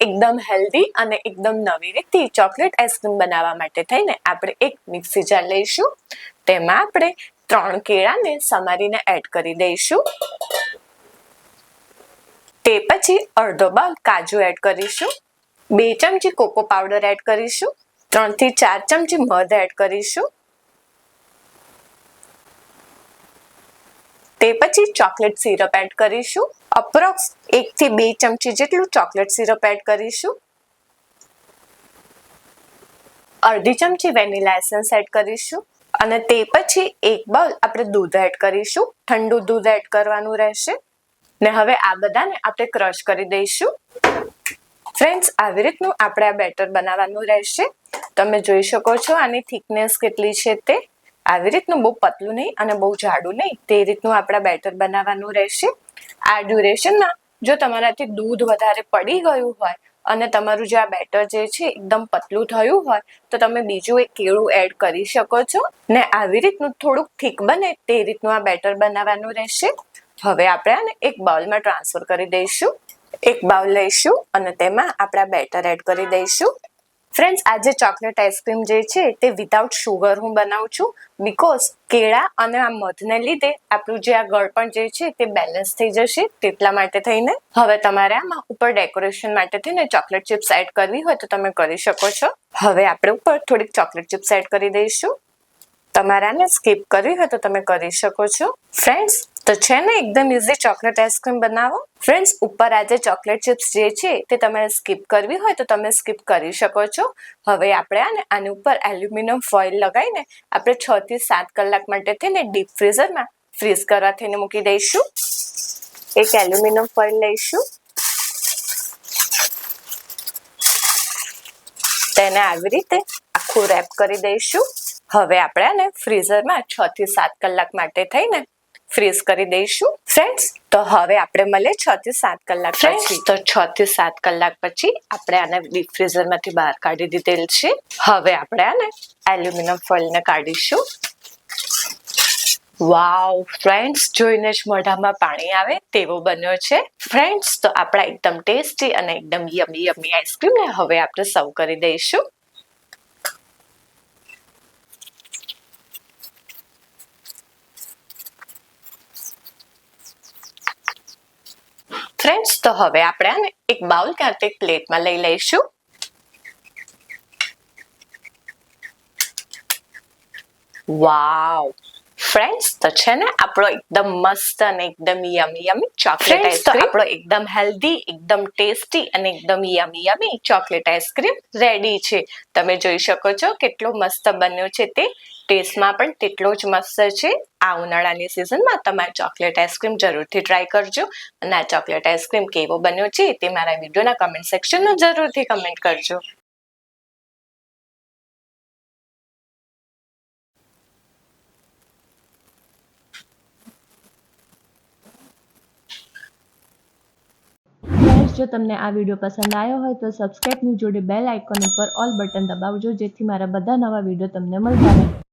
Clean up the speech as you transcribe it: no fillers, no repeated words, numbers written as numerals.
એકદમ હેલ્ધી અને એકદમ નવી રીતથી ચોકલેટ આઈસ્ક્રીમ બનાવવા માટે થઈને આપણે એક મિક્સી જાર લઈશું. તેમાં આપણે 3 કેળાને સમારીને એડ કરી દઈશું. તે પછી અડધો બાઉલ કાજુ એડ કરીશું. 2 ચમચી કોકો પાવડર એડ કરીશું. 3 થી 4 ચમચી મધ એડ કરીશું. તે પછી ચોકલેટ સિરપ એડ કરીશું. અપ્રોક્સ 1 થી 2 ચમચી જેટલું ચોકલેટ સિરપ એડ કરીશું. અડધી ચમચી વેનીલા એસેન્સ એડ કરીશું અને તે પછી 1 બાઉલ આપણે દૂધ એડ કરીશું. ઠંડુ દૂધ એડ કરવાનું રહેશે ને હવે આ બધાને આપણે ક્રશ કરી દઈશું. ફ્રેન્ડ્સ, આવી રીતનું આપણે આ બેટર બનાવવાનું રહેશે. તમે જોઈ શકો છો આની થિકનેસ કેટલી છે તે. આવી રીતનું બહુ પતલું નહીં અને બહુ જાડું નહીં, તે રીતનું આપણા બેટર બનાવવાનું રહેશે. આ ડ્યુરેશનમાં જો તમારાથી દૂધ વધારે પડી ગયું હોય અને તમારું જે આ બેટર જે છે એકદમ પતલું થયું હોય તો તમે બીજું એક કેળું એડ કરી શકો છો ને આવી રીતનું થોડુંક થીક બને તે રીતનું આ બેટર બનાવવાનું રહેશે. હવે આપણે આને એક બાઉલમાં ટ્રાન્સફર કરી દઈશું. એક બાઉલ લઈશું અને તેમાં આપણે આ બેટર એડ કરી દઈશું. ફ્રેન્ડ્સ, આ જે ચોકલેટ આઈસ્ક્રીમ જે છે તે વિધાઉટ શુગર હું બનાવું છું, બીકોઝ કેળા અને આ મધને લીધે આપણું જે આ ગળપણ જે છે તે બેલેન્સ થઈ જશે, તેટલા માટે થઈને. હવે તમારે આમાં ઉપર ડેકોરેશન માટે થઈને ચોકલેટ ચિપ્સ એડ કરવી હોય તો તમે કરી શકો છો. હવે આપણે ઉપર થોડીક ચોકલેટ ચિપ્સ એડ કરી દઈશું. તમારે આને સ્કીપ કરવી હોય તો તમે કરી શકો છો. ફ્રેન્ડ્સ, તો છે ને એકદમ ઇઝી ચોકલેટ આઈસ્ક્રીમ બનાવો. ફ્રેન્ડ્સ, ઉપર આ જે ચોકલેટ ચિપ્સ જે છે તે તમારે સ્કીપ કરવી હોય તો તમે સ્કીપ કરી શકો છો. હવે આપણે આની ઉપર એલ્યુમિનિયમ ફોઇલ લગાવીને આપણે 6 થી 7 કલાક માટે થઈને ડીપ ફ્રીઝરમાં ફ્રીઝ કરવા થઈને મૂકી દઈશું. એક એલ્યુમિનિયમ ફોઇલ લઈશું, તેને આવી રીતે આખું રેપ કરી દઈશું. હવે આપણે આને ફ્રીઝરમાં 6 થી 7 કલાક માટે થઈને ફ્રીઝ કરી દઈશું. ફ્રેન્ડ્સ, તો હવે આપણે મળીએ 6 થી 7 કલાક પછી. તો 6 થી 7 કલાક પછી આપણે આને ડીપ ફ્રીઝરમાંથી બહાર કાઢી દીધેલ છે. હવે આપણે આને એલ્યુમિનિયમ ફોઇલને કાઢીશું. વાવ ફ્રેન્ડ્સ, જોઈને જ મોઢામાં પાણી આવે તેવો બન્યો છે. ફ્રેન્ડ્સ, તો આપણા એકદમ ટેસ્ટી અને એકદમ યમી યમી આઈસ્ક્રીમને હવે આપણે સર્વ કરી દઈશું. ફ્રેન્ડ્સ, તો હવે આપણે આને એક બાઉલ કે એક પ્લેટમાં લઈ લઈશું. વાવ ફ્રેન્ડ્સ, તો છે ને આપણો એકદમ મસ્ત અને એકદમ યમી યમી ચોકલેટ આઈસ્ક્રીમ, આપણો એકદમ હેલ્ધી, એકદમ ટેસ્ટી અને એકદમ યમી યમી ચોકલેટ આઈસ્ક્રીમ રેડી છે. તમે જોઈ શકો છો કેટલો મસ્ત બન્યો છે તે. ટેસ્ટમાં પણ તેટલો જ મસ્ત છે. આ ઉનાળાની સિઝનમાં તમારે ચોકલેટ આઈસ્ક્રીમ જરૂરથી ટ્રાય કરજો અને આ ચોકલેટ આઈસ્ક્રીમ કેવો બન્યો છે તે મારા વિડીયોના કમેન્ટ સેક્શનમાં જરૂરથી કમેન્ટ કરજો. જો તમને આ વિડીયો પસંદ આવ્યો હોય તો સબસ્ક્રાઇબની જોડે બેલ આઇકોન ઉપર ઓલ બટન દબાવજો, જેથી મારા બધા નવા વિડીયો તમને મળતા રહે.